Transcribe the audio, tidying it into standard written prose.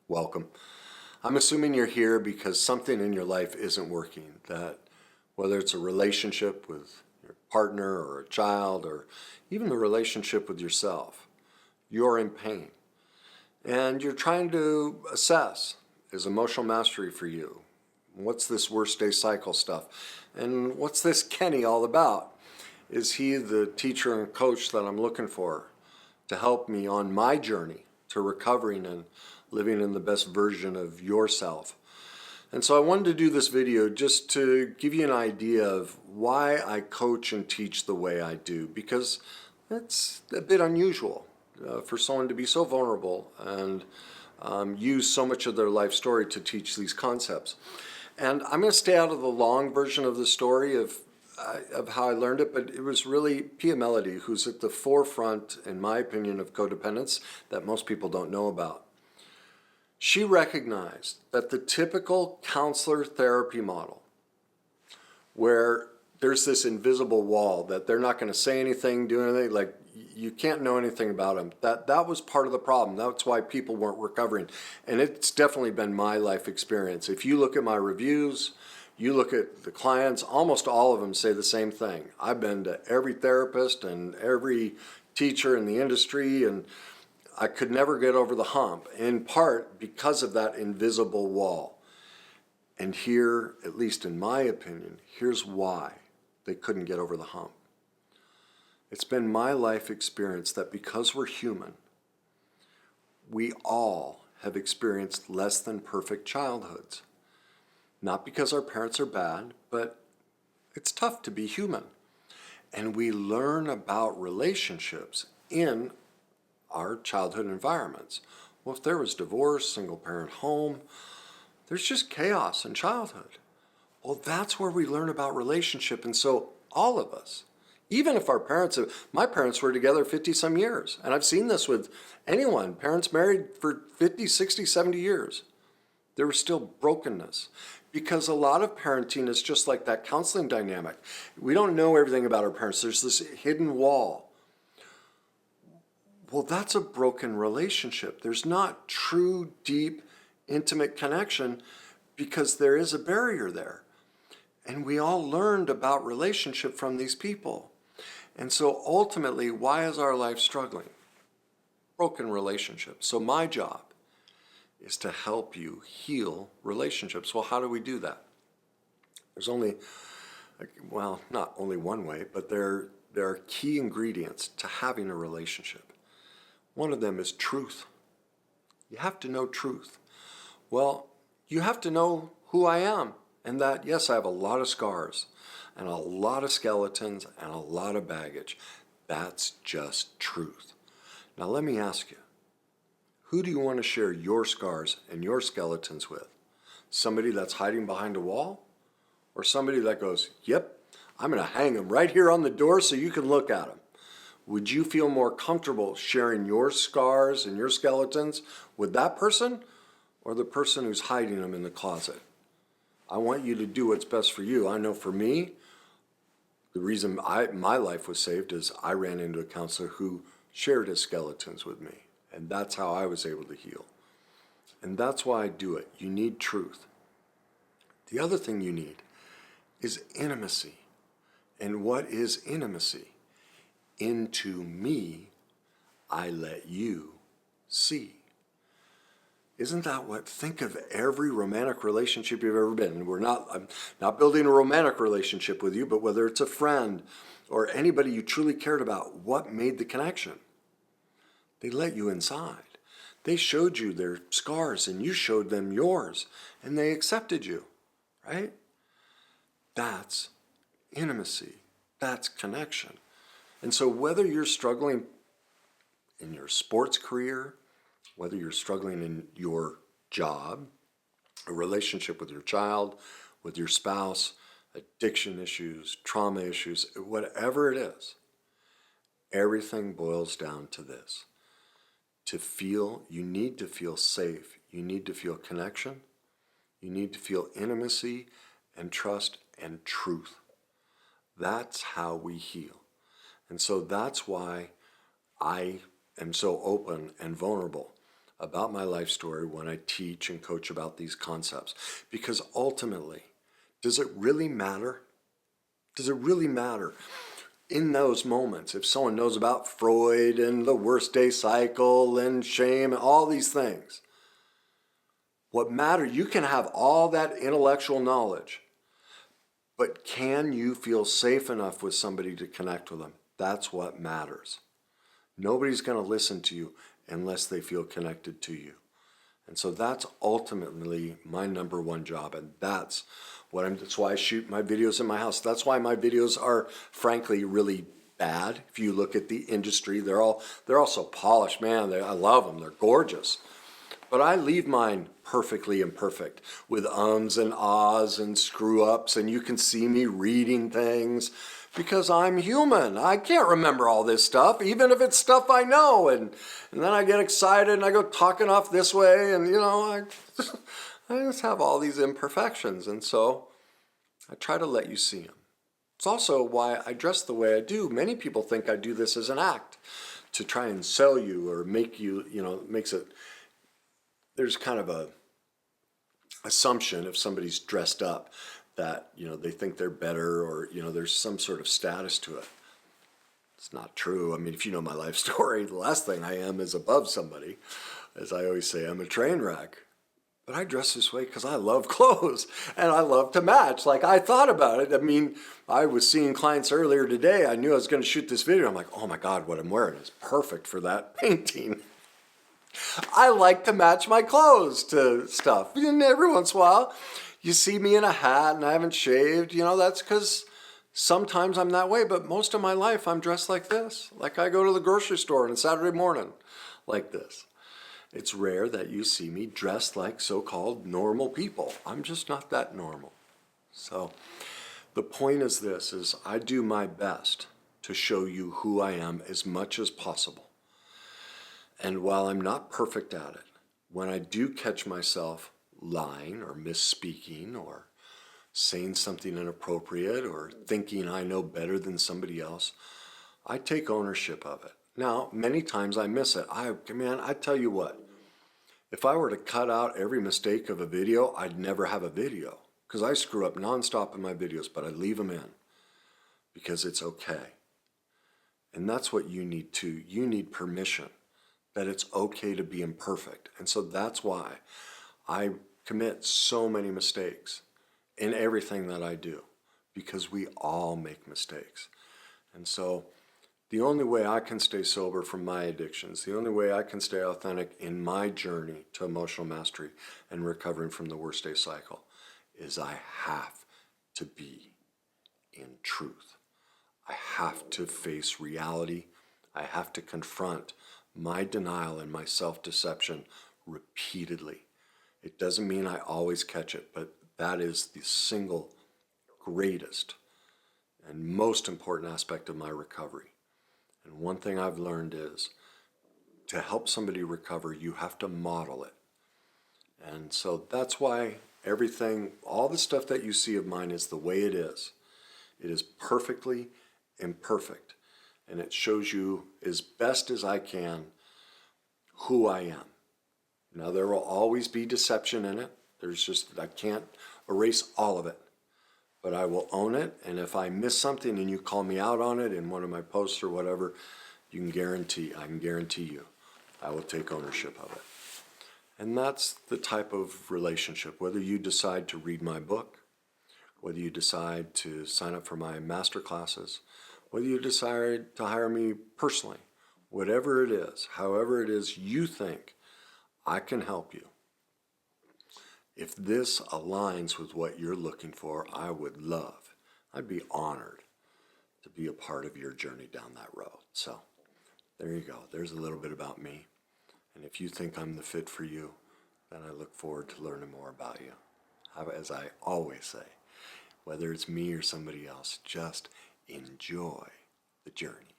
welcome. I'm assuming you're here because something in your life isn't working, that whether it's a relationship with your partner or a child or even the relationship with yourself, you're in pain. And you're trying to assess, is emotional mastery for you? What's this worst day cycle stuff? And what's this Kenny all about? Is he the teacher and coach that I'm looking for to help me on my journey to recovering and living in the best version of yourself? And so I wanted to do this video just to give you an idea of why I coach and teach the way I do, because it's a bit unusual for someone to be so vulnerable and use so much of their life story to teach these concepts. And I'm going to stay out of the long version of the story of how I learned it, but it was really Pia Melody who's at the forefront, in my opinion, of codependence that most people don't know about. She recognized that the typical counselor therapy model, where there's this invisible wall that they're not going to say anything, do anything, like you can't know anything about them, that was part of the problem. That's why people weren't recovering. And it's definitely been my life experience. If you look at my reviews, you look at the clients, almost all of them say the same thing. I've been to every therapist and every teacher in the industry, and I could never get over the hump, in part because of that invisible wall. And here, at least in my opinion, here's why they couldn't get over the hump. It's been my life experience that because we're human, we all have experienced less than perfect childhoods. Not because our parents are bad, but it's tough to be human. And we learn about relationships in our childhood environments. Well, if there was divorce, single parent home, there's just chaos in childhood. Well, that's where we learn about relationship. And so all of us, even if my parents were together 50 some years, and I've seen this with anyone, parents married for 50, 60, 70 years, there was still brokenness. Because a lot of parenting is just like that counseling dynamic. We don't know everything about our parents. There's this hidden wall. Well, that's a broken relationship. There's not true, deep, intimate connection because there is a barrier there. And we all learned about relationship from these people. And so ultimately, why is our life struggling? Broken relationships. So my job is to help you heal relationships. Well, how do we do that? There's only, well, not only one way, but there are key ingredients to having a relationship. One of them is truth. You have to know truth. Well, you have to know who I am, and that, yes, I have a lot of scars and a lot of skeletons and a lot of baggage. That's just truth. Now let me ask you, who do you want to share your scars and your skeletons with? Somebody that's hiding behind a wall? Or somebody that goes, yep, I'm going to hang them right here on the door so you can look at them? Would you feel more comfortable sharing your scars and your skeletons with that person or the person who's hiding them in the closet? I want you to do what's best for you. I know for me, the reason my life was saved is I ran into a counselor who shared his skeletons with me. And that's how I was able to heal. And that's why I do it. You need truth. The other thing you need is intimacy. And what is intimacy? Into me, I let you see. Isn't that what? Think of every romantic relationship you've ever been in. I'm not building a romantic relationship with you, but whether it's a friend or anybody you truly cared about, what made the connection? They let you inside. They showed you their scars and you showed them yours, and they accepted you, right? That's intimacy. That's connection. And so whether you're struggling in your sports career, whether you're struggling in your job, a relationship with your child, with your spouse, addiction issues, trauma issues, whatever it is, everything boils down to this. You need to feel safe. You need to feel connection. You need to feel intimacy and trust and truth. That's how we heal. And so that's why I am so open and vulnerable. about my life story when I teach and coach about these concepts. Because ultimately, does it really matter? Does it really matter in those moments if someone knows about Freud and the worst day cycle and shame and all these things? What matters, you can have all that intellectual knowledge, but can you feel safe enough with somebody to connect with them? That's what matters. Nobody's going to listen to you unless they feel connected to you. And so that's ultimately my number one job. And that's why I shoot my videos in my house. That's why my videos are frankly really bad. If you look at the industry, they're all so polished, man. I love them. They're gorgeous. But I leave mine perfectly imperfect with ums and ahs and screw ups, and you can see me reading things because I'm human. I can't remember all this stuff, even if it's stuff I know. And then I get excited and I go talking off this way, and I just have all these imperfections. And so I try to let you see them. It's also why I dress the way I do. Many people think I do this as an act to try and sell you or make you, makes it. There's kind of a assumption if somebody's dressed up that, they think they're better or, there's some sort of status to it. It's not true. I mean, if you know my life story, the last thing I am is above somebody. As I always say, I'm a train wreck. But I dress this way because I love clothes and I love to match. Like, I thought about it. I mean, I was seeing clients earlier today. I knew I was going to shoot this video. I'm like, oh my God, what I'm wearing is perfect for that painting. I like to match my clothes to stuff. And every once in a while, you see me in a hat and I haven't shaved. That's because sometimes I'm that way. But most of my life, I'm dressed like this. Like I go to the grocery store on a Saturday morning like this. It's rare that you see me dressed like so-called normal people. I'm just not that normal. So the point is this, is I do my best to show you who I am as much as possible. And while I'm not perfect at it, when I do catch myself lying or misspeaking or saying something inappropriate or thinking I know better than somebody else, I take ownership of it. Now, many times I miss it. I tell you what, if I were to cut out every mistake of a video, I'd never have a video because I screw up nonstop in my videos, but I leave them in because it's okay. And that's what you need too. You need permission that it's okay to be imperfect. And so that's why I commit so many mistakes in everything that I do, because we all make mistakes. And so the only way I can stay sober from my addictions, the only way I can stay authentic in my journey to emotional mastery and recovering from the worst day cycle is I have to be in truth. I have to face reality. I have to confront my denial and my self-deception repeatedly. It doesn't mean I always catch it, but that is the single greatest and most important aspect of my recovery. And one thing I've learned is to help somebody recover, you have to model it. And so that's why everything, all the stuff that you see of mine is the way it is. It is perfectly imperfect. And it shows you as best as I can who I am. Now, there will always be deception in it. I can't erase all of it. But I will own it, and if I miss something and you call me out on it in one of my posts or whatever, I can guarantee you, I will take ownership of it. And that's the type of relationship, whether you decide to read my book, whether you decide to sign up for my masterclasses, whether you decide to hire me personally, whatever it is, however it is you think I can help you. If this aligns with what you're looking for, I'd be honored to be a part of your journey down that road. So there you go. There's a little bit about me. And if you think I'm the fit for you, then I look forward to learning more about you. As I always say, whether it's me or somebody else, just enjoy the journey.